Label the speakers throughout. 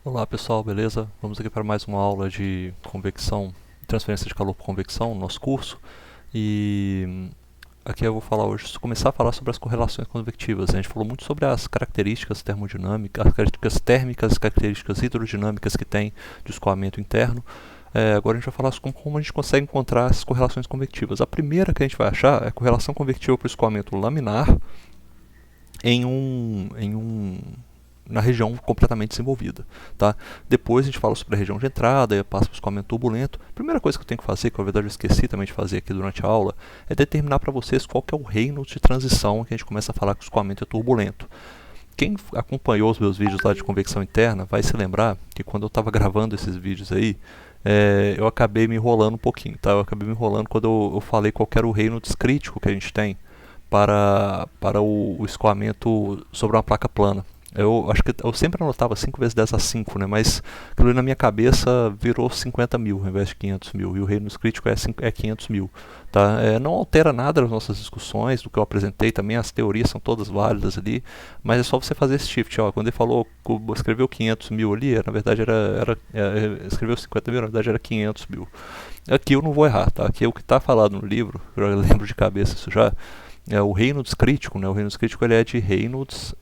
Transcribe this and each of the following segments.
Speaker 1: Olá pessoal, beleza? Vamos aqui para mais uma aula de convecção, transferência de calor por convecção no nosso curso. E aqui eu vou falar hoje, começar a falar sobre as correlações convectivas. A gente falou muito sobre as características termodinâmicas, as características térmicas, as características hidrodinâmicas que tem de escoamento interno. Agora a gente vai falar sobre como a gente consegue encontrar as correlações convectivas. A primeira que a gente vai achar é a correlação convectiva para o escoamento laminar na região completamente desenvolvida, tá? Depois a gente fala sobre a região de entrada, passa para o escoamento turbulento. A primeira coisa que eu tenho que fazer, que na verdade eu esqueci também de fazer aqui durante a aula, é determinar para vocês qual que é o Reynolds de transição que a gente começa a falar que o escoamento é turbulento. Quem acompanhou os meus vídeos lá de convecção interna vai se lembrar que quando eu estava gravando esses vídeos aí, eu acabei me enrolando um pouquinho, tá? Eu acabei me enrolando quando eu falei qual que era o Reynolds crítico que a gente tem para o escoamento sobre uma placa plana. Eu acho que eu sempre anotava 5 vezes 10 a 5, né? Mas aquilo ali na minha cabeça virou 50 mil ao invés de 500 mil. E o Reynolds crítico é 500 mil. Tá? Não altera nada nas nossas discussões, do que eu apresentei também. As teorias são todas válidas ali. Mas é só você fazer esse shift. Ó. Quando ele falou, escreveu 500 mil ali, na verdade escreveu 50 mil, na verdade era 500 mil. Aqui eu não vou errar, tá? Aqui é o que está falado no livro, eu lembro de cabeça isso já. O Reynolds crítico, né? O Reynolds crítico ele é de Reynolds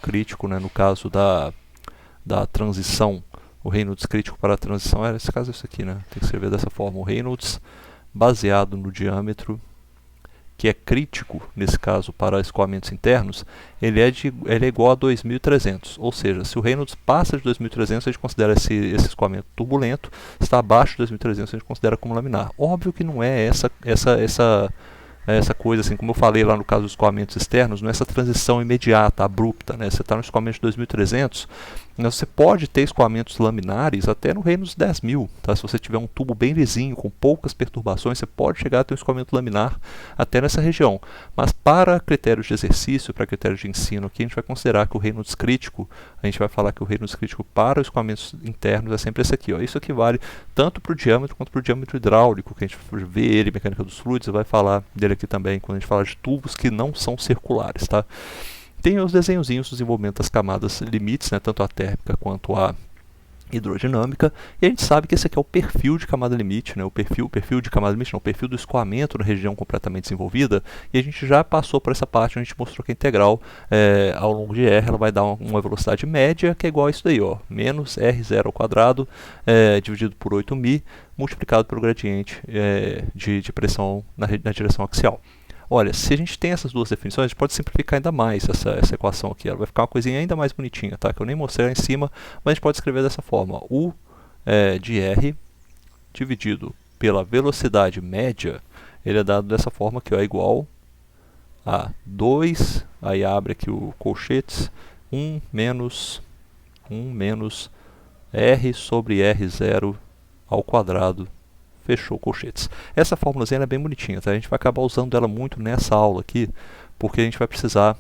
Speaker 1: crítico, né? No caso da transição. O Reynolds crítico para a transição, nesse caso é isso aqui, né? Tem que escrever dessa forma. O Reynolds baseado no diâmetro, que é crítico, nesse caso, para escoamentos internos, ele é igual a 2.300. Ou seja, se o Reynolds passa de 2.300, a gente considera esse escoamento turbulento. Se está abaixo de 2.300, a gente considera como laminar. Óbvio que não é essa coisa, assim, como eu falei lá no caso dos escoamentos externos, não é essa transição imediata, abrupta, né? Você está no escoamento de 2300, você pode ter escoamentos laminares até no reino dos 10.000, tá? Se você tiver um tubo bem lisinho, com poucas perturbações, você pode chegar a ter um escoamento laminar até nessa região. Mas para critérios de exercício, para critérios de ensino aqui, a gente vai considerar que o Reynolds crítico, a gente vai falar que o Reynolds crítico para os escoamentos internos é sempre esse aqui, ó. Isso aqui vale tanto para o diâmetro quanto para o diâmetro hidráulico, que a gente vê ele, mecânica dos fluidos, vai falar dele aqui também, quando a gente fala de tubos que não são circulares, tá? Tem os desenhozinhos do desenvolvimento das camadas limites, né, tanto a térmica quanto a hidrodinâmica, e a gente sabe que esse aqui é o perfil de camada limite, né, o perfil de camada limite, não, o perfil do escoamento na região completamente desenvolvida, e a gente já passou por essa parte onde a gente mostrou que a integral ao longo de R ela vai dar uma velocidade média que é igual a isso daí, ó, menos R0 ao quadrado dividido por 8μ multiplicado pelo gradiente de pressão na direção axial. Olha, se a gente tem essas duas definições, a gente pode simplificar ainda mais essa equação aqui. Ela vai ficar uma coisinha ainda mais bonitinha, tá? Que eu nem mostrei lá em cima, mas a gente pode escrever dessa forma. U de R dividido pela velocidade média, ele é dado dessa forma aqui, ó, é igual a 2, aí abre aqui o colchetes, 1 menos R sobre R0 ao quadrado. Fechou colchetes. Essa fórmulazinha é bem bonitinha, tá? A gente vai acabar usando ela muito nessa aula aqui, porque a gente vai precisar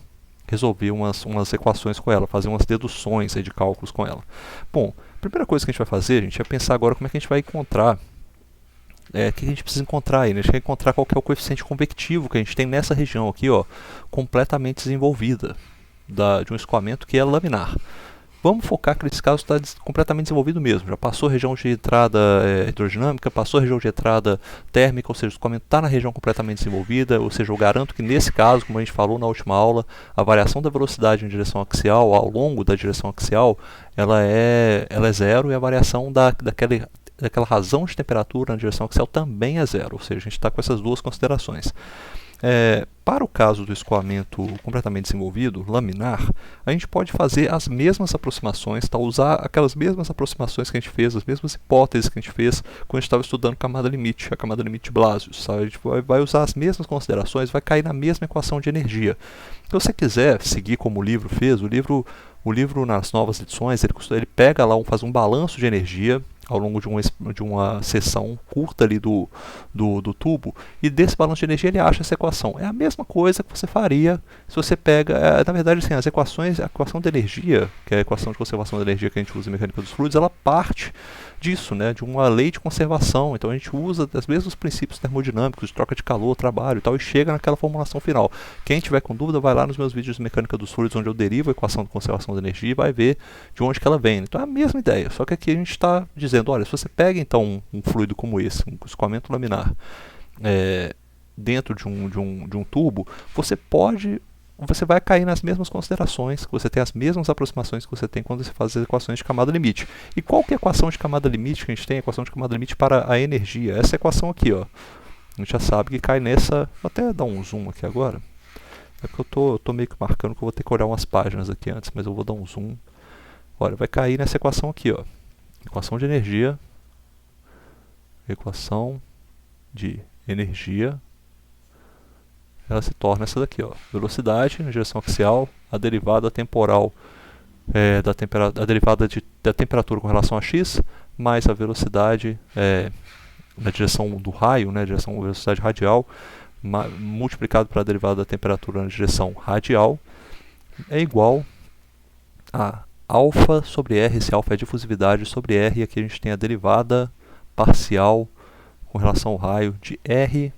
Speaker 1: resolver umas equações com ela, fazer umas deduções aí de cálculos com ela. Bom, a primeira coisa que a gente vai fazer, a gente vai pensar agora como é que a gente vai encontrar, o que a gente precisa encontrar aí, né? A gente vai encontrar qual que é o coeficiente convectivo que a gente tem nessa região aqui, ó, completamente desenvolvida, de um escoamento que é laminar. Vamos focar que nesse caso está completamente desenvolvido mesmo. Já passou a região de entrada hidrodinâmica, passou a região de entrada térmica, ou seja, o escoamento está na região completamente desenvolvida, ou seja, eu garanto que nesse caso, como a gente falou na última aula, a variação da velocidade em direção axial, ao longo da direção axial, ela é zero, e a variação daquela razão de temperatura na direção axial também é zero, ou seja, a gente está com essas duas considerações. Para o caso do escoamento completamente desenvolvido, laminar, a gente pode fazer as mesmas aproximações, tá? Usar aquelas mesmas aproximações que a gente fez, as mesmas hipóteses que a gente fez quando a gente estava estudando camada limite, a camada limite de Blasius. Tá? A gente vai usar as mesmas considerações, vai cair na mesma equação de energia. Se você quiser seguir como o livro fez, o livro nas novas edições, ele pega lá, faz um balanço de energia, ao longo de uma seção curta ali do tubo, e desse balanço de energia ele acha essa equação. É a mesma coisa que você faria se você pega, na verdade, assim, as equações, a equação de energia, que é a equação de conservação de energia que a gente usa em mecânica dos fluidos, ela parte disso, né, de uma lei de conservação. Então a gente usa os mesmos princípios termodinâmicos, de troca de calor, trabalho e tal, e chega naquela formulação final. Quem tiver com dúvida, vai lá nos meus vídeos de mecânica dos fluidos, onde eu derivo a equação de conservação de energia, e vai ver de onde que ela vem. Então é a mesma ideia, só que aqui a gente está dizendo, olha, se você pega então um fluido como esse, um escoamento laminar, dentro de um tubo, você vai cair nas mesmas considerações, você tem as mesmas aproximações que você tem quando você faz as equações de camada limite. E qual que é a equação de camada limite que a gente tem? A equação de camada limite para a energia. Essa equação aqui, ó. A gente já sabe que cai nessa... Vou até dar um zoom aqui agora. É porque eu tô meio que marcando que eu vou ter que olhar umas páginas aqui antes, mas eu vou dar um zoom. Olha, vai cair nessa equação aqui, ó. Equação de energia. Equação de energia. Ela se torna essa daqui, ó. Velocidade na direção axial, a derivada temporal a derivada da temperatura com relação a x, mais a velocidade na direção do raio, né, direção velocidade radial, multiplicado pela derivada da temperatura na direção radial, é igual a alfa sobre r, se alfa é a difusividade sobre r, e aqui a gente tem a derivada parcial com relação ao raio de r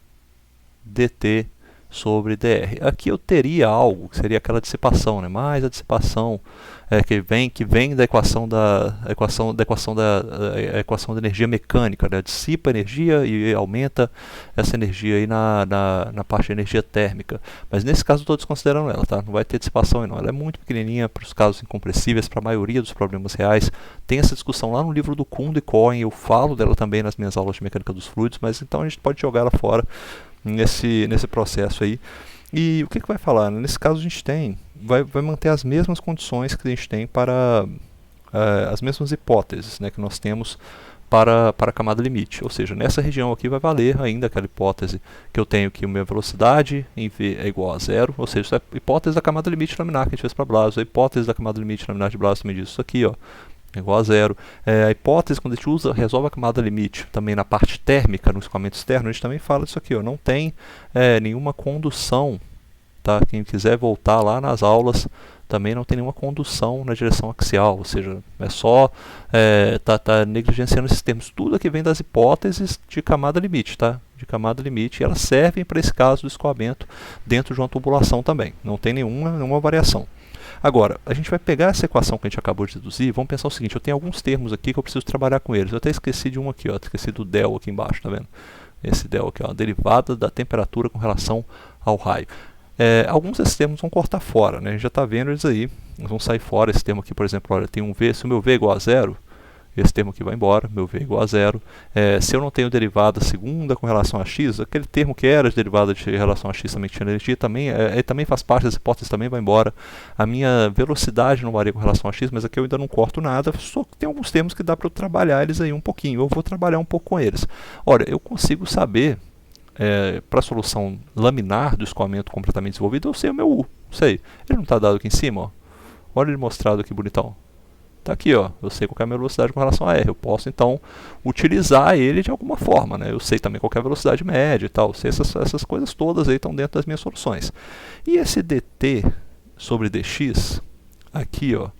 Speaker 1: dt sobre dr. Aqui eu teria algo que seria aquela dissipação, né? Mais a dissipação que vem da equação da equação da energia mecânica, né? Dissipa energia e aumenta essa energia aí na parte de energia térmica. Mas nesse caso eu estou desconsiderando ela, tá? Não vai ter dissipação aí não. Ela é muito pequenininha para os casos incompressíveis, para a maioria dos problemas reais. Tem essa discussão lá no livro do Kuhn e Cohen, eu falo dela também nas minhas aulas de mecânica dos fluidos, mas então a gente pode jogar ela fora nesse processo aí. E o que vai falar? Nesse caso a gente vai manter as mesmas condições que a gente tem para as mesmas hipóteses, né, que nós temos para a camada limite. Ou seja, nessa região aqui vai valer ainda aquela hipótese que eu tenho que a minha velocidade em V é igual a zero, ou seja, isso é a hipótese da camada limite laminar que a gente fez para Blasio. A hipótese da camada limite laminar de Blasio também diz isso aqui, ó, igual a zero. A hipótese, quando a gente resolve a camada limite também na parte térmica, no escoamento externo, a gente também fala disso aqui, ó, não tem nenhuma condução, tá? Quem quiser voltar lá nas aulas, também não tem nenhuma condução na direção axial, ou seja, é só tá negligenciando esses termos. Tudo aqui vem das hipóteses de camada limite, tá? De camada limite, e elas servem para esse caso do escoamento dentro de uma tubulação também, não tem nenhuma variação. Agora, a gente vai pegar essa equação que a gente acabou de deduzir e vamos pensar o seguinte, eu tenho alguns termos aqui que eu preciso trabalhar com eles. Eu até esqueci de um aqui, ó, esqueci do del aqui embaixo, tá vendo? Esse del aqui, ó, a derivada da temperatura com relação ao raio. Alguns desses termos vão cortar fora, né? A gente já está vendo eles aí, eles vão sair fora. Esse termo aqui, por exemplo, olha, tem um V, se o meu V é igual a zero, esse termo aqui vai embora, meu V é igual a zero. Se eu não tenho derivada segunda com relação a x, aquele termo que era de derivada de relação a x também que tinha energia, ele também faz parte das hipóteses, também vai embora. A minha velocidade não varia com relação a x, mas aqui eu ainda não corto nada, só que tem alguns termos que dá para eu trabalhar eles aí um pouquinho, eu vou trabalhar um pouco com eles. Olha, eu consigo saber, para a solução laminar do escoamento completamente desenvolvido, eu sei o meu U, sei. Ele não está dado aqui em cima, ó. Olha ele mostrado aqui bonitão. Está aqui, ó, eu sei qual é a minha velocidade com relação a R. Eu posso, então, utilizar ele de alguma forma, né? Eu sei também qual é a velocidade média e tal. Sei essas coisas todas aí estão dentro das minhas soluções. E esse dt sobre dx, aqui, ó,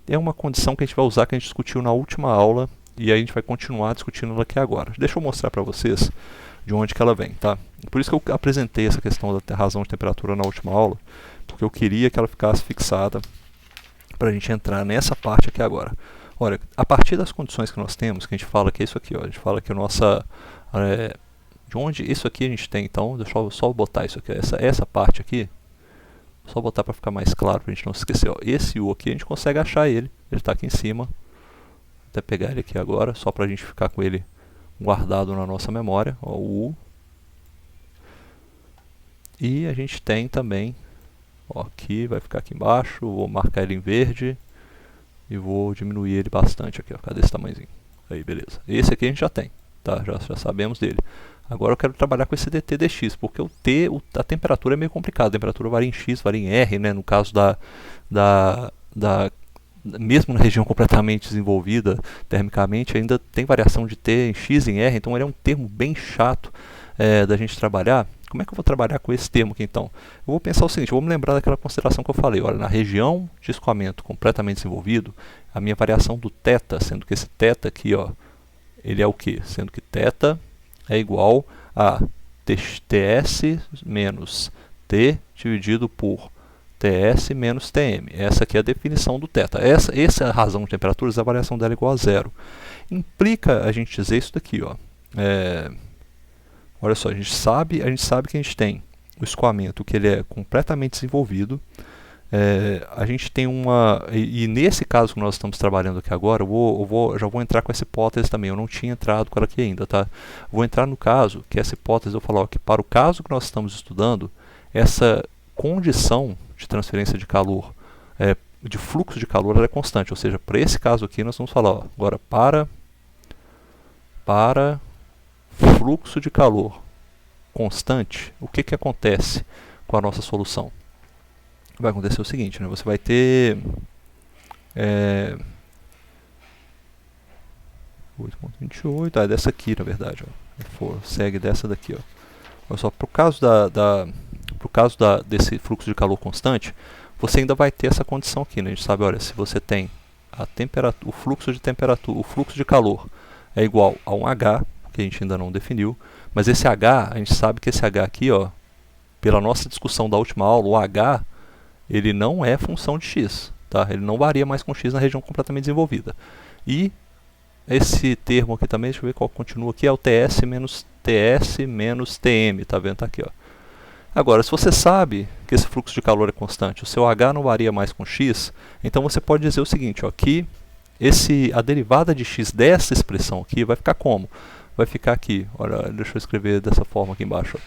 Speaker 1: é uma condição que a gente vai usar, que a gente discutiu na última aula, e aí a gente vai continuar discutindo ela aqui agora. Deixa eu mostrar para vocês de onde que ela vem, tá? Por isso que eu apresentei essa questão da razão de temperatura na última aula, porque eu queria que ela ficasse fixada para a gente entrar nessa parte aqui agora. Olha, a partir das condições que nós temos, que a gente fala que é isso aqui, ó, a gente fala que a nossa... de onde isso aqui a gente tem, então, deixa eu só botar isso aqui, essa parte aqui, só botar para ficar mais claro, para a gente não se esquecer, ó, esse U aqui a gente consegue achar ele está aqui em cima, vou até pegar ele aqui agora, só para a gente ficar com ele guardado na nossa memória, ó, o U. E a gente tem também, ó, aqui, vai ficar aqui embaixo, vou marcar ele em verde e vou diminuir ele bastante aqui, ó, ficar desse tamanhozinho. Aí, beleza. Esse aqui a gente já tem, tá? Já sabemos dele. Agora eu quero trabalhar com esse dt dx, porque a temperatura é meio complicado. A temperatura varia em x, varia em r, né? No caso mesmo na região completamente desenvolvida termicamente, ainda tem variação de T em X em R, então ele é um termo bem chato da gente trabalhar. Como é que eu vou trabalhar com esse termo aqui então? Eu vou pensar o seguinte, eu vou me lembrar daquela consideração que eu falei, olha, na região de escoamento completamente desenvolvido, a minha variação do θ, sendo que esse θ aqui, ó, ele é o quê? Sendo que θ é igual a TS menos T dividido por TS menos TM. Essa aqui é a definição do θ. Essa é a razão de temperaturas, a variação dela é igual a zero. Implica a gente dizer isso daqui, ó. Olha só, a gente sabe que a gente tem o escoamento que ele é completamente desenvolvido. A gente tem e nesse caso que nós estamos trabalhando aqui agora, já vou entrar com essa hipótese também, eu não tinha entrado com ela aqui ainda, tá? Vou entrar no caso, que essa hipótese eu falo que para o caso que nós estamos estudando, essa condição de transferência de calor, de fluxo de calor, ela é constante, ou seja, para esse caso aqui nós vamos falar, ó, agora para fluxo de calor constante, o que acontece com a nossa solução? Vai acontecer o seguinte, né? Você vai ter 8.28, é dessa aqui na verdade, ó. Segue dessa daqui, ó. Olha só, pro caso desse fluxo de calor constante, você ainda vai ter essa condição aqui, né? A gente sabe, olha, se você tem a temperatura, o fluxo de calor é igual a um H, que a gente ainda não definiu, mas esse H, a gente sabe que esse H aqui, ó, pela nossa discussão da última aula, o H, ele não é função de x, tá? Ele não varia mais com x na região completamente desenvolvida. E esse termo aqui também, deixa eu ver qual continua aqui, é o TS menos TM, tá vendo? Tá aqui, ó. Agora, se você sabe que esse fluxo de calor é constante, o seu H não varia mais com x, então você pode dizer o seguinte, ó, que a derivada de x dessa expressão aqui vai ficar como? Vai ficar aqui, olha, deixa eu escrever dessa forma aqui embaixo, ó.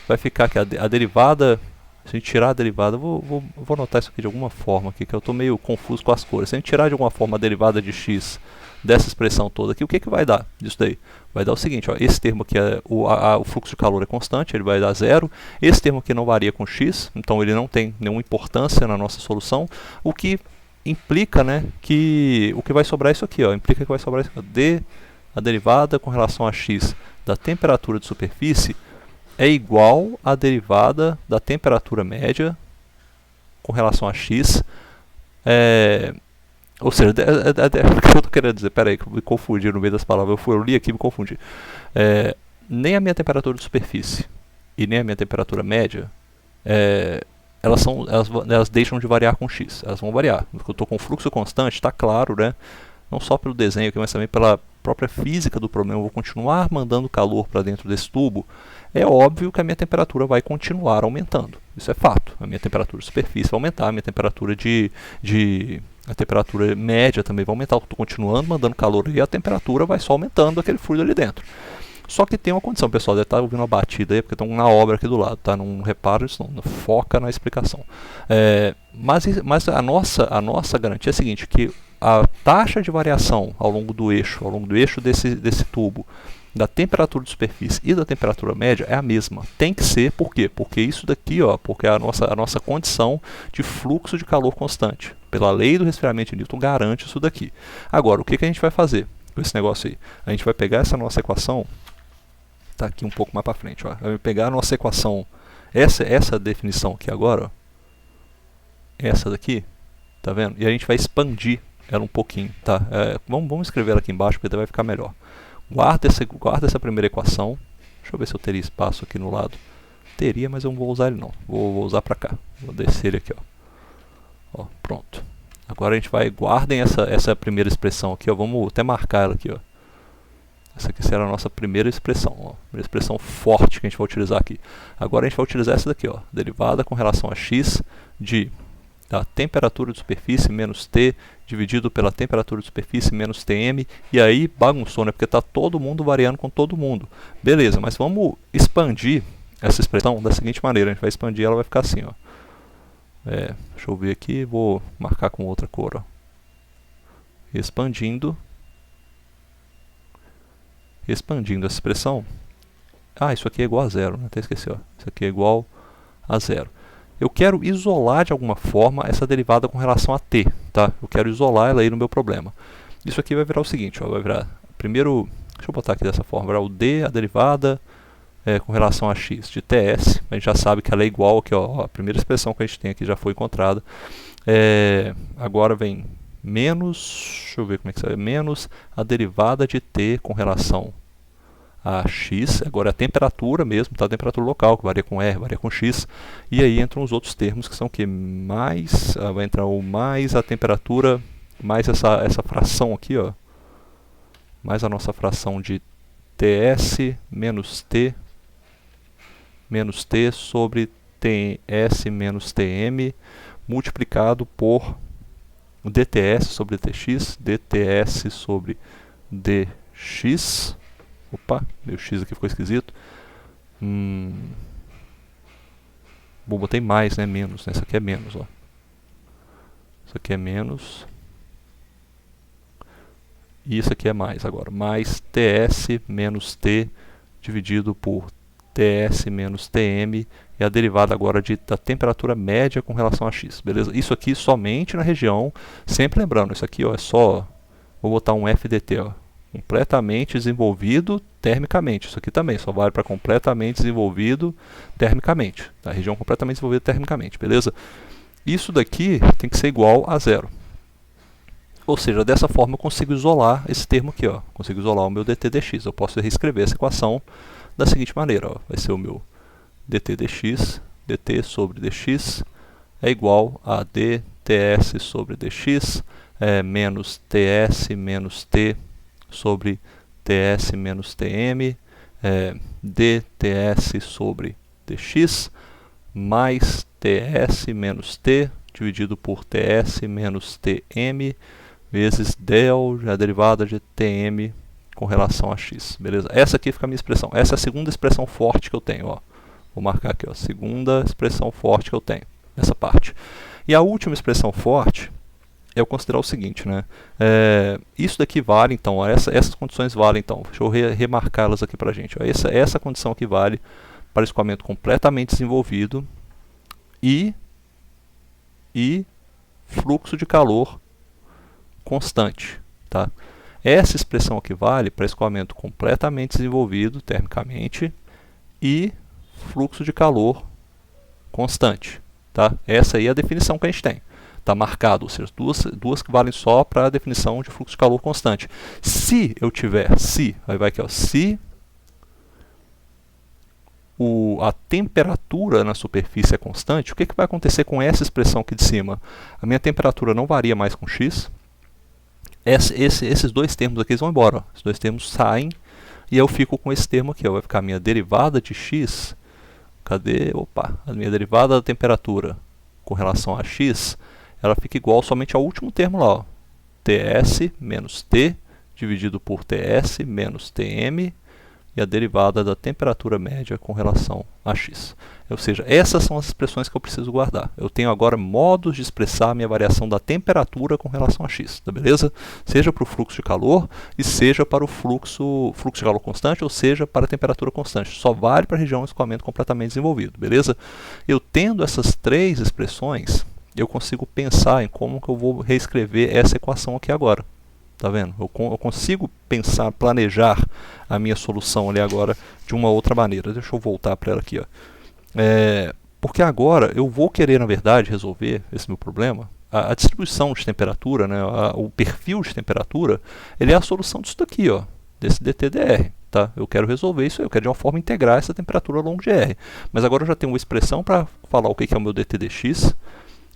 Speaker 1: Vai ficar que a derivada, se a gente tirar a derivada, vou anotar isso aqui de alguma forma, aqui, que eu estou meio confuso com as cores. Se a gente tirar de alguma forma a derivada de x dessa expressão toda aqui, o que vai dar disso daí? Vai dar o seguinte, ó, esse termo aqui, o fluxo de calor é constante, ele vai dar zero. Esse termo aqui não varia com x, então ele não tem nenhuma importância na nossa solução, o que implica, né, que o que vai sobrar é isso aqui, ó, implica que vai sobrar isso aqui, a derivada com relação a x da temperatura de superfície é igual à derivada da temperatura média com relação a x. Ou seja, o que eu estou querendo dizer, peraí, que eu me confundi no meio das palavras, eu li aqui e me confundi. Nem a minha temperatura de superfície e nem a minha temperatura média, elas deixam de variar com x, elas vão variar. Eu estou com fluxo constante, está claro, né? Não só pelo desenho aqui, mas também pela própria física do problema, eu vou continuar mandando calor para dentro desse tubo. É óbvio que a minha temperatura vai continuar aumentando. Isso é fato. A minha temperatura de superfície vai aumentar, a minha temperatura a temperatura média também vai aumentar. Eu estou continuando mandando calor e a temperatura vai só aumentando aquele fluido ali dentro. Só que tem uma condição, pessoal, deve estar ouvindo uma batida aí, porque estão na obra aqui do lado, tá? Não repara isso não, foca na explicação. Mas a nossa garantia é a seguinte, que a taxa de variação ao longo do eixo desse tubo, da temperatura de superfície e da temperatura média é a mesma. Tem que ser, por quê? Porque isso daqui, ó, porque a nossa condição de fluxo de calor constante, pela lei do resfriamento de Newton, garante isso daqui. Agora, o que a gente vai fazer com esse negócio aí? A gente vai pegar essa nossa equação, tá aqui um pouco mais para frente, ó. Vai pegar a nossa equação, essa definição aqui agora, ó, essa daqui, tá vendo? E a gente vai expandir ela um pouquinho, tá? Vamos escrever ela aqui embaixo, porque vai ficar melhor. Guarda essa primeira equação. Deixa eu ver se eu teria espaço aqui no lado. Teria, mas eu não vou usar ele não. Vou usar para cá. Vou descer ele aqui, ó. Pronto. Agora a gente vai, guardem essa primeira expressão aqui, ó. Vamos até marcar ela aqui, ó. Essa aqui será a nossa primeira expressão, ó. Primeira expressão forte que a gente vai utilizar aqui. Agora a gente vai utilizar essa daqui, ó. Derivada com relação a x da temperatura de superfície menos T dividido pela temperatura de superfície menos Tm, e aí bagunçou, né? Porque está todo mundo variando com todo mundo. Beleza, mas vamos expandir essa expressão da seguinte maneira, a gente vai expandir, ela vai ficar assim, ó. Deixa eu ver aqui, vou marcar com outra cor, ó. Expandindo essa expressão. Isso aqui é igual a zero, né? Até esqueci, ó. Isso aqui é igual a zero. eu quero isolar de alguma forma essa derivada com relação a t, tá? Eu quero isolar ela aí no meu problema. Isso aqui vai virar o seguinte, ó, vai virar, primeiro, deixa eu botar aqui dessa forma, vai virar o d, a derivada com relação a x de ts, a gente já sabe que ela é igual aqui, ó, a primeira expressão que a gente tem aqui já foi encontrada. Agora vem menos, deixa eu ver como é que sai, menos a derivada de t com relação a x, agora é a temperatura mesmo, tá? A temperatura local, que varia com R, varia com x, e aí entram os outros termos que são o que? Mais, vai entrar o mais a temperatura, mais essa fração aqui, ó, mais a nossa fração de ts menos t sobre ts menos tm, multiplicado por dts sobre dtx, dts sobre dx. Opa, meu x aqui ficou esquisito. Bom, botei mais, né? Menos, né? Isso aqui é menos, ó. Isso aqui é menos. E isso aqui é mais agora. Mais ts menos t dividido por ts menos tm. E a derivada agora da temperatura média com relação a x. Beleza? Isso aqui somente na região. Sempre lembrando, isso aqui ó, é só... Vou botar um FDT, ó. Completamente desenvolvido termicamente. Isso aqui também só vale para completamente desenvolvido termicamente. A região completamente desenvolvida termicamente, beleza? Isso daqui tem que ser igual a zero. Ou seja, dessa forma eu consigo isolar esse termo aqui, ó. Consigo isolar o meu dt dx. Eu posso reescrever essa equação da seguinte maneira, ó. Vai ser o meu dt dx, dt sobre dx é igual a dts sobre dx menos ts menos t sobre ts menos tm, dts sobre dx, mais ts menos t, dividido por ts menos tm, vezes del, a derivada de tm com relação a x. Beleza? Essa aqui fica a minha expressão. Essa é a segunda expressão forte que eu tenho. Ó. Vou marcar aqui, ó, segunda expressão forte que eu tenho, nessa parte. E a última expressão forte eu considerar o seguinte, né? Isso daqui vale, então, essas condições valem, então, deixa eu remarcá-las aqui pra gente. Ó. Essa condição aqui vale para escoamento completamente desenvolvido e fluxo de calor constante, tá? Essa expressão aqui vale para escoamento completamente desenvolvido termicamente e fluxo de calor constante, tá? Essa aí é a definição que a gente tem. Está marcado, ou seja, duas que valem só para a definição de fluxo de calor constante. Se eu tiver, aí vai aqui, ó, se a temperatura na superfície é constante, o que vai acontecer com essa expressão aqui de cima? A minha temperatura não varia mais com x. Esses dois termos aqui vão embora, ó. Esses dois termos saem e eu fico com esse termo aqui, ó. Vai ficar a minha derivada de x. Cadê? Opa, a minha derivada da temperatura com relação a x, ela fica igual somente ao último termo lá, ó. Ts menos t dividido por ts menos tm e a derivada da temperatura média com relação a x. Ou seja, essas são as expressões que eu preciso guardar. Eu tenho agora modos de expressar a minha variação da temperatura com relação a x, tá beleza? Seja para o fluxo de calor e seja para o fluxo de calor constante, ou seja, para a temperatura constante. Só vale para a região de escoamento completamente desenvolvido, beleza? Eu tendo essas três expressões, eu consigo pensar em como que eu vou reescrever essa equação aqui agora. Tá vendo? Eu consigo pensar, planejar a minha solução ali agora de uma outra maneira. Deixa eu voltar para ela aqui, ó. Porque agora eu vou querer, na verdade, resolver esse meu problema. A distribuição de temperatura, né, o perfil de temperatura, ele é a solução disso daqui, ó, desse dTdr. Tá? Eu quero resolver isso aí, eu quero de uma forma integrar essa temperatura ao longo de R. Mas agora eu já tenho uma expressão para falar o que é o meu dt dx,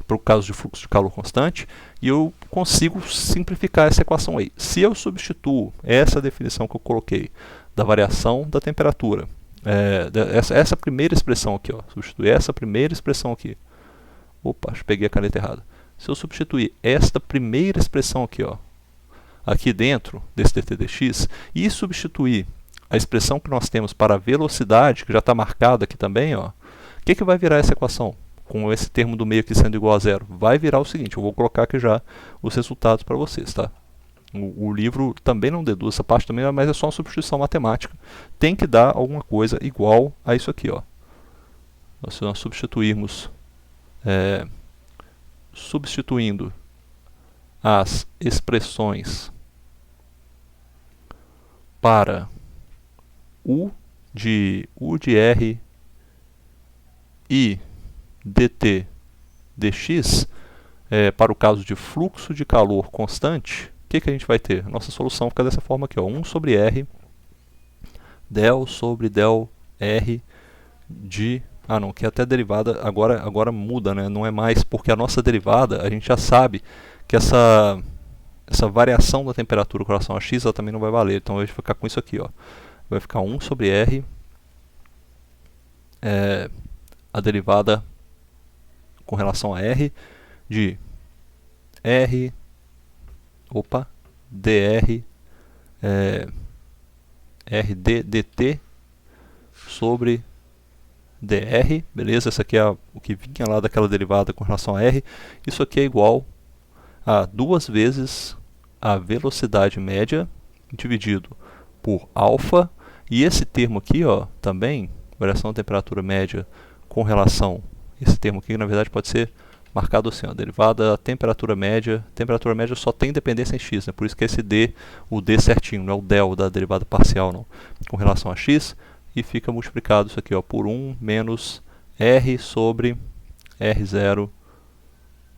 Speaker 1: para o caso de fluxo de calor constante, e eu consigo simplificar essa equação aí. Se eu substituo essa definição que eu coloquei da variação da temperatura, essa primeira expressão aqui, ó, substituir essa primeira expressão aqui. Opa, acho que peguei a caneta errada. Se eu substituir esta primeira expressão aqui, ó, aqui dentro desse dt dx, e substituir a expressão que nós temos para a velocidade, que já está marcada aqui também, ó, o que vai virar essa equação? Com esse termo do meio aqui sendo igual a zero, vai virar o seguinte, eu vou colocar aqui já os resultados para vocês, tá? O livro também não deduz essa parte também, mas é só uma substituição matemática. Tem que dar alguma coisa igual a isso aqui, ó. Se nós substituirmos substituindo as expressões para U de R e dt dx, para o caso de fluxo de calor constante, o que a gente vai ter? Nossa solução fica dessa forma aqui, ó, 1 sobre R, del sobre del R de... Ah não, que até a derivada agora muda, né? Não é mais, porque a nossa derivada, a gente já sabe que essa variação da temperatura com relação a x ela também não vai valer. Então vai ficar com isso aqui, ó. Vai ficar 1 sobre R, a derivada com relação a R de dr rd dt sobre dr, beleza? Essa aqui é o que vinha lá daquela derivada com relação a R. Isso aqui é igual a 2 vezes a velocidade média dividido por alfa, e esse termo aqui, ó, também, variação da temperatura média com relação, esse termo aqui na verdade pode ser marcado assim, ó, derivada da temperatura média só tem dependência em x, né? Por isso que esse d, o d certinho, não é o del da derivada parcial não, com relação a x, e fica multiplicado isso aqui, ó, por 1 menos r sobre r0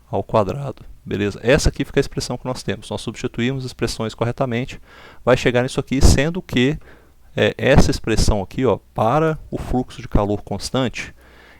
Speaker 1: ao quadrado. Beleza? Essa aqui fica a expressão que nós temos. Nós substituímos expressões corretamente, vai chegar nisso aqui, sendo que essa expressão aqui, ó, para o fluxo de calor constante,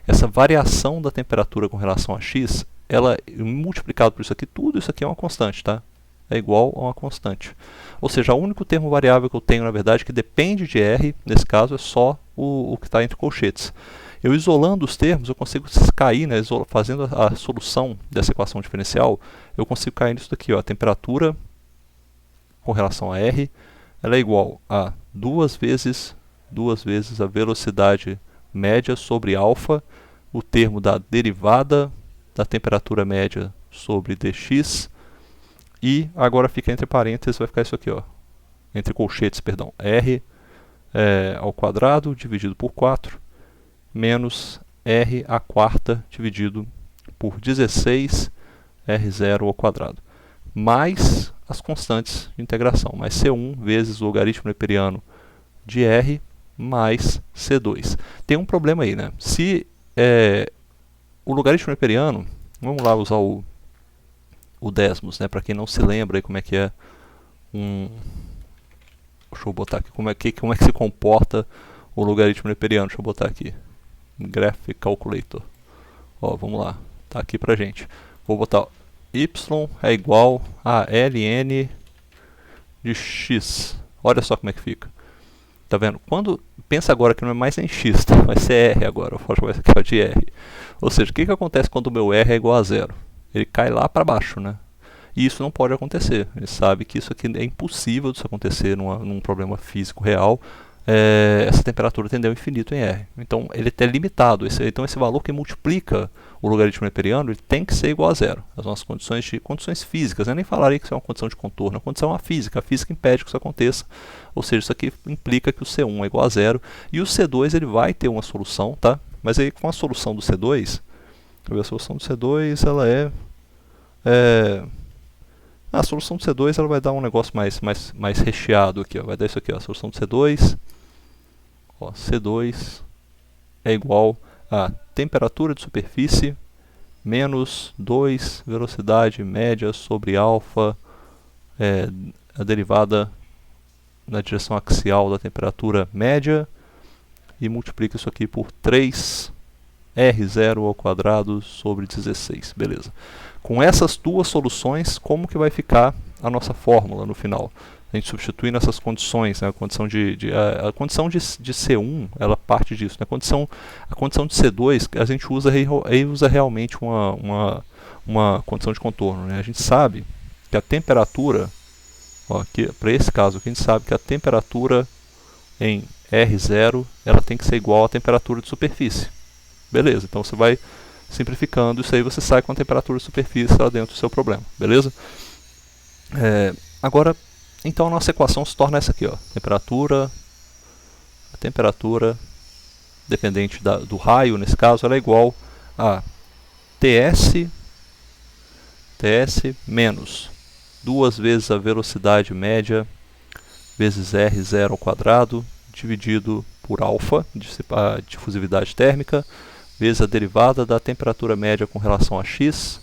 Speaker 1: essa variação da temperatura com relação a x, ela multiplicado por isso aqui, tudo isso aqui é uma constante, tá? É igual a uma constante. Ou seja, o único termo variável que eu tenho, na verdade, que depende de R, nesse caso, é só o que está entre colchetes. Eu isolando os termos, eu consigo cair, né, fazendo a solução dessa equação diferencial, eu consigo cair nisso daqui, ó, a temperatura com relação a R, ela é igual a 2 vezes a velocidade média sobre alfa, o termo da derivada da temperatura média sobre dx, e agora fica entre parênteses, vai ficar isso aqui, ó, entre colchetes, perdão, R ao quadrado dividido por 4, menos R à quarta dividido por 16 R0 ao quadrado, mais as constantes de integração, mais C1 vezes o logaritmo neperiano de R mais C2. Tem um problema aí, né? Se o logaritmo neperiano, vamos lá usar o Desmos, né? Para quem não se lembra aí como é que é deixa eu botar aqui como é que se comporta o logaritmo neperiano. Deixa eu botar aqui. Graph Calculator. Ó, vamos lá. Tá aqui pra gente. Vou botar y é igual a ln de x. Olha só como é que fica. Tá vendo? Quando pensa agora que não é mais nem x, tá? Vai ser r agora. Eu vou chamar isso aqui de r. Ou seja, o que acontece quando o meu r é igual a zero? Ele cai lá para baixo, né? E isso não pode acontecer. Ele sabe que isso aqui é impossível de acontecer num problema físico real. Essa temperatura tende ao infinito em R. Então ele é limitado. Então esse valor que multiplica o logaritmo neperiano ele tem que ser igual a zero. As nossas condições físicas, eu nem falaria que isso é uma condição de contorno, a condição é uma física. A física impede que isso aconteça. Ou seja, isso aqui implica que o C1 é igual a zero. E o C2 ele vai ter uma solução, tá? Mas aí com a solução do C2, a solução do C2 ela a solução do C2 ela vai dar um negócio mais recheado aqui, ó. Vai dar isso aqui, ó. A solução do C2, ó, C2 é igual a temperatura de superfície menos 2 velocidade média sobre alfa, a derivada na direção axial da temperatura média, e multiplica isso aqui por 3 R0 ao quadrado sobre 16. Beleza. Com essas duas soluções, como que vai ficar a nossa fórmula no final? A gente substituindo essas condições, né? A condição de C1, ela parte disso. Né? A condição de C2, a gente usa realmente uma condição de contorno. Né? A gente sabe que a temperatura, para esse caso aqui, a gente sabe que a temperatura em R0 ela tem que ser igual à temperatura de superfície. Beleza, então você vai simplificando isso aí, você sai com a temperatura de superfície lá dentro do seu problema. Beleza? Agora, então a nossa equação se torna essa aqui, ó. A temperatura dependente do raio, nesse caso, ela é igual a TS menos 2 vezes a velocidade média vezes R0 ao quadrado, dividido por alfa, a difusividade térmica, vezes a derivada da temperatura média com relação a x,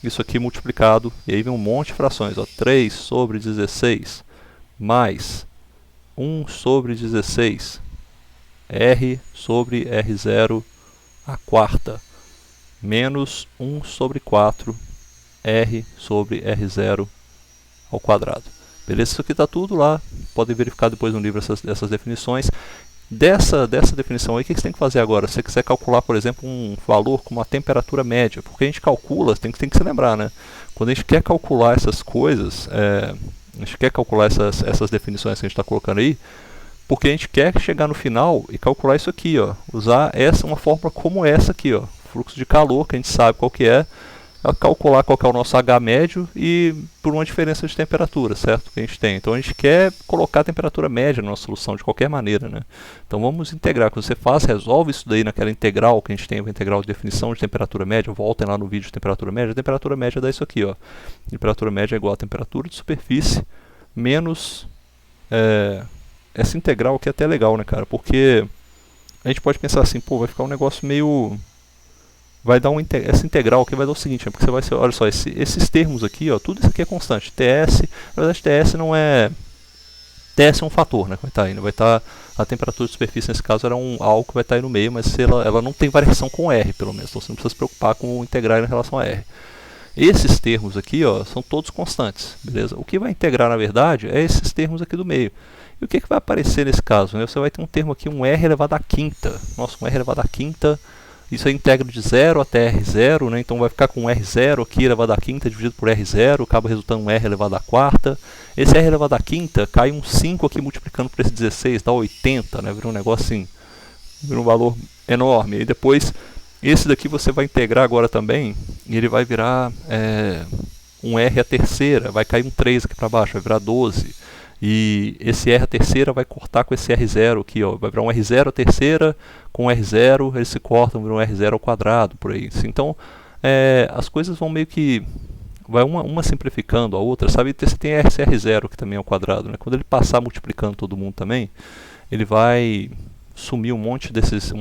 Speaker 1: isso aqui multiplicado, e aí vem um monte de frações, ó, 3 sobre 16, mais 1 sobre 16, R sobre R0 a quarta, menos 1 sobre 4, R sobre R0 ao quadrado. Beleza? Isso aqui está tudo lá, podem verificar depois no livro essas definições. Dessa definição aí, o que você tem que fazer agora? Se você quiser calcular, por exemplo, um valor como a temperatura média, porque a gente calcula, tem que se lembrar, né? Quando a gente quer calcular essas coisas, a gente quer calcular essas definições que a gente está colocando aí, porque a gente quer chegar no final e calcular isso aqui, ó, usar uma fórmula como essa aqui, ó, fluxo de calor, que a gente sabe qual que é, calcular qual que é o nosso H médio e por uma diferença de temperatura, certo? Que a gente tem. Então a gente quer colocar a temperatura média na nossa solução de qualquer maneira, né? Então vamos integrar. Quando você resolve isso daí naquela integral que a gente tem, a integral de definição de temperatura média, voltem lá no vídeo de temperatura média, a temperatura média dá isso aqui, ó. Temperatura média é igual a temperatura de superfície menos essa integral aqui é até legal, né, cara? Porque a gente pode pensar assim, pô, vai ficar um negócio meio... Vai dar essa integral aqui vai dar o seguinte, porque você vai ser, olha só, esses termos aqui, ó, tudo isso aqui é constante. TS, na verdade TS não é... TS é um fator, né, que vai estar aí, vai estar a temperatura de superfície, nesse caso era algo que vai estar aí no meio, mas ela não tem variação com R, pelo menos, então você não precisa se preocupar com integrar em relação a R. Esses termos aqui, ó, são todos constantes, beleza? O que vai integrar, na verdade, é esses termos aqui do meio. E o que vai aparecer nesse caso, né? Você vai ter um termo aqui, um R elevado à quinta. Nossa, um R elevado à quinta... Isso é íntegro de 0 até R0, né? Então vai ficar com R0 aqui elevado à quinta dividido por R0, acaba resultando um R elevado à quarta. Esse R elevado à quinta cai um 5 aqui multiplicando por esse 16, dá 80, né? Vira um negócio assim, vira um valor enorme. E depois, esse daqui você vai integrar agora também, e ele vai virar um R à terceira, vai cair um 3 aqui para baixo, vai virar 12. E esse R à terceira vai cortar com esse R0 aqui, ó. Vai virar um R0 à terceira com R0, eles se cortam, viram um R0 ao quadrado, por aí. Então, as coisas vão meio que... Vai uma simplificando a outra, sabe? Você tem esse R0 que também é ao quadrado, né? Quando ele passar multiplicando todo mundo também, ele vai sumir um monte desses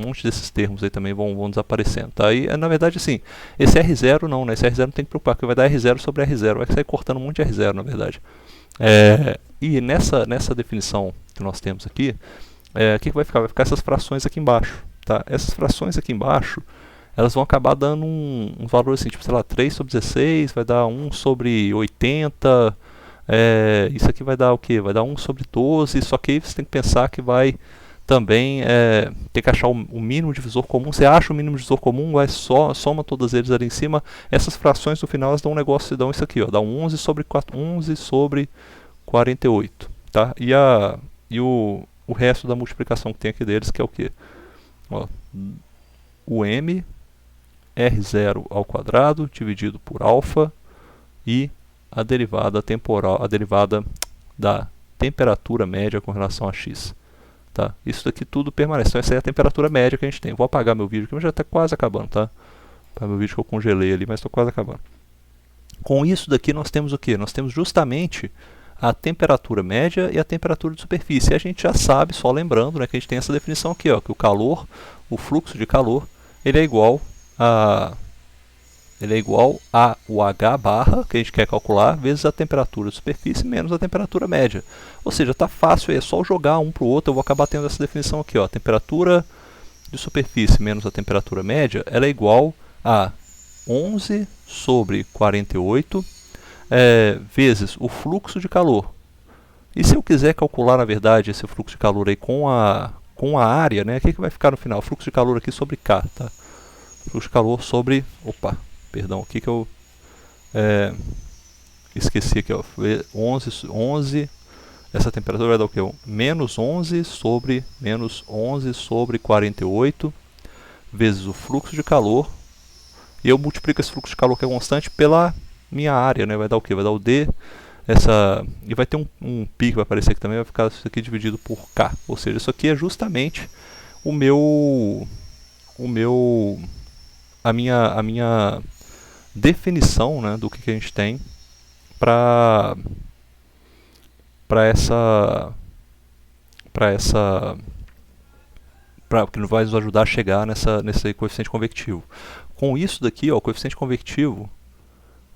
Speaker 1: termos aí também vão desaparecendo, tá? E, na verdade, assim, esse R0 não, né? Esse R0 não tem que preocupar, porque vai dar R0 sobre R0, vai sair cortando um monte de R0, na verdade. E nessa definição que nós temos aqui, o que vai ficar? Vai ficar essas frações aqui embaixo, tá? Essas frações aqui embaixo, elas vão acabar dando um valor assim, tipo, sei lá, 3 sobre 16, vai dar 1 sobre 80, isso aqui vai dar o quê? Vai dar 1 sobre 12, só que aí você tem que pensar que vai também ter que achar o mínimo divisor comum. Você acha o mínimo divisor comum, vai soma todas eles ali em cima. Essas frações no final elas dão um negócio, dão isso aqui, ó, dá um 11 sobre 48, tá? E o resto da multiplicação que tem aqui deles, que é o que? O M R0 ao quadrado dividido por alfa e a derivada temporal, a derivada da temperatura média com relação a x. Tá? Isso daqui tudo permanece. Então essa é a temperatura média que a gente tem. Vou apagar meu vídeo, que já está quase acabando, tá? Meu vídeo que eu congelei ali, mas estou quase acabando. Com isso daqui nós temos o que? Nós temos justamente a temperatura média e a temperatura de superfície. E a gente já sabe, só lembrando, né, que a gente tem essa definição aqui, ó, que o calor, o fluxo de calor, ele é igual a o H barra, que a gente quer calcular, vezes a temperatura de superfície menos a temperatura média. Ou seja, está fácil, é só jogar um para o outro, eu vou acabar tendo essa definição aqui, ó, a temperatura de superfície menos a temperatura média, ela é igual a 11 sobre 48 vezes o fluxo de calor. E se eu quiser calcular, na verdade, esse fluxo de calor aí com a área, né, o que vai ficar no final? O fluxo de calor aqui sobre K, tá? Fluxo de calor sobre... Opa, perdão, aqui que eu esqueci aqui, ó, 11, essa temperatura vai dar o que? Menos 11 sobre 48 vezes o fluxo de calor, e eu multiplico esse fluxo de calor que é constante pela minha área, né? Vai dar o que? Vai dar o D, e vai ter um π que vai aparecer aqui também, vai ficar isso aqui dividido por K, ou seja, isso aqui é justamente o meu a minha definição, né, do que a gente tem para que vai nos ajudar a chegar nesse coeficiente convectivo. Com isso daqui, ó, o coeficiente convectivo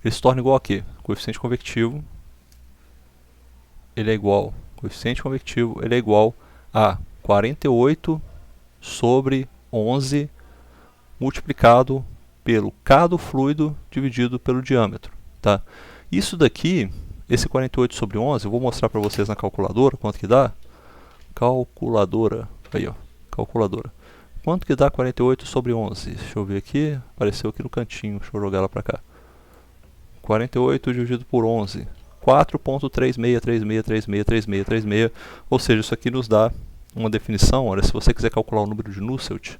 Speaker 1: ele se torna igual a quê? O coeficiente convectivo ele é igual a 48 sobre 11 multiplicado pelo K do fluido dividido pelo diâmetro. Tá? Isso daqui, esse 48 sobre 11, eu vou mostrar para vocês na calculadora quanto que dá. Calculadora, aí ó, calculadora. Quanto que dá 48 sobre 11? Deixa eu ver aqui, apareceu aqui no cantinho, deixa eu jogar ela para cá. 48 dividido por 11, 4.3636363636, ou seja, isso aqui nos dá uma definição. Olha, se você quiser calcular o número de Nusselt,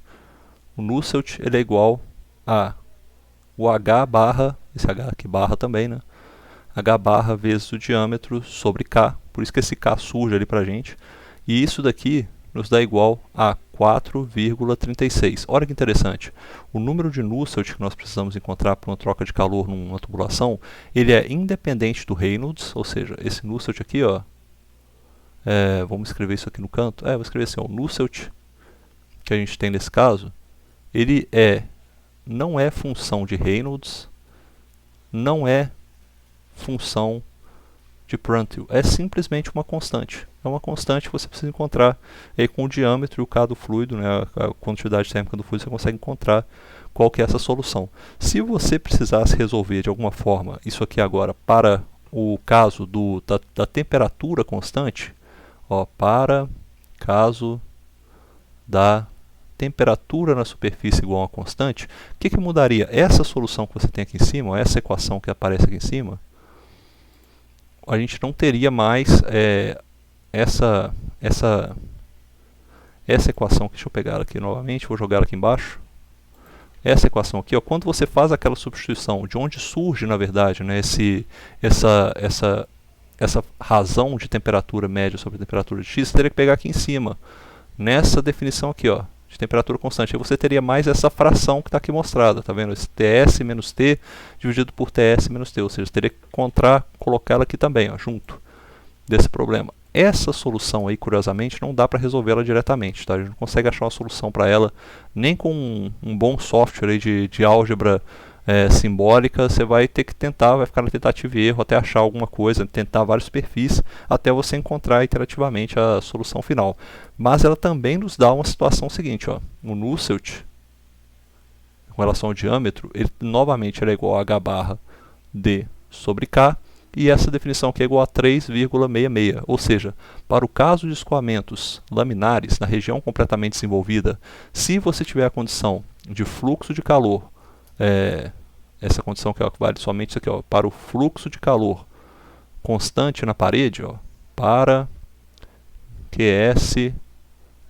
Speaker 1: o Nusselt ele é igual a o H barra, esse H aqui barra também, né? H barra vezes o diâmetro sobre K, por isso que esse K surge ali pra gente, e isso daqui nos dá igual a 4,36. Olha que interessante, o número de Nusselt que nós precisamos encontrar para uma troca de calor numa tubulação, ele é independente do Reynolds, ou seja, esse Nusselt aqui, ó, vamos escrever isso aqui no canto, vou escrever assim, ó, o Nusselt que a gente tem nesse caso, ele não é função de Reynolds, não é função de Prandtl, é simplesmente uma constante. É uma constante que você precisa encontrar. E aí, com o diâmetro e o K do fluido, né, a quantidade térmica do fluido, você consegue encontrar qual que é essa solução. Se você precisasse resolver de alguma forma isso aqui agora para o caso da temperatura constante, ó, para caso da temperatura na superfície igual a uma constante, o que mudaria? Essa solução que você tem aqui em cima, ó, essa equação que aparece aqui em cima, a gente não teria mais essa equação. Deixa eu pegar ela aqui novamente, vou jogar ela aqui embaixo. Essa equação aqui, ó, quando você faz aquela substituição, de onde surge, na verdade, né, essa razão de temperatura média sobre a temperatura de X, você teria que pegar aqui em cima, nessa definição aqui, ó, de temperatura constante. Aí você teria mais essa fração que está aqui mostrada, tá vendo? Esse Ts menos T dividido por Ts menos T, ou seja, você teria que colocar ela aqui também, ó, junto desse problema. Essa solução aí, curiosamente, não dá para resolvê-la diretamente, tá? A gente não consegue achar uma solução para ela, nem com um bom software aí de álgebra simbólica. Você vai ter que tentar, vai ficar na tentativa e erro até achar alguma coisa, tentar vários perfis, até você encontrar iterativamente a solução final. Mas ela também nos dá uma situação seguinte, ó, o Nusselt, com relação ao diâmetro, ele novamente é igual a H barra D sobre K, e essa definição aqui é igual a 3,66, ou seja, para o caso de escoamentos laminares na região completamente desenvolvida, se você tiver a condição de fluxo de calor, essa condição que vale somente isso aqui, ó, para o fluxo de calor constante na parede, ó, para QS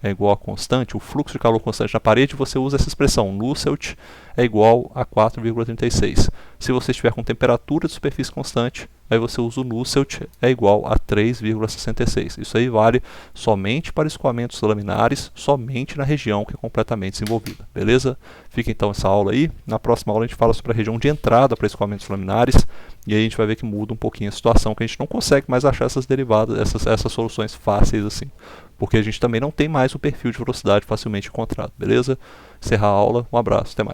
Speaker 1: é igual a constante, o fluxo de calor constante na parede, você usa essa expressão, Nusselt é igual a 4,36. Se você estiver com temperatura de superfície constante, aí você usa o Nusselt é igual a 3,66. Isso aí vale somente para escoamentos laminares, somente na região que é completamente desenvolvida. Beleza? Fica então essa aula aí. Na próxima aula a gente fala sobre a região de entrada para escoamentos laminares, e aí a gente vai ver que muda um pouquinho a situação, que a gente não consegue mais achar essas derivadas, essas soluções fáceis assim, porque a gente também não tem mais o perfil de velocidade facilmente encontrado. Beleza? Encerrar a aula. Um abraço. Até mais.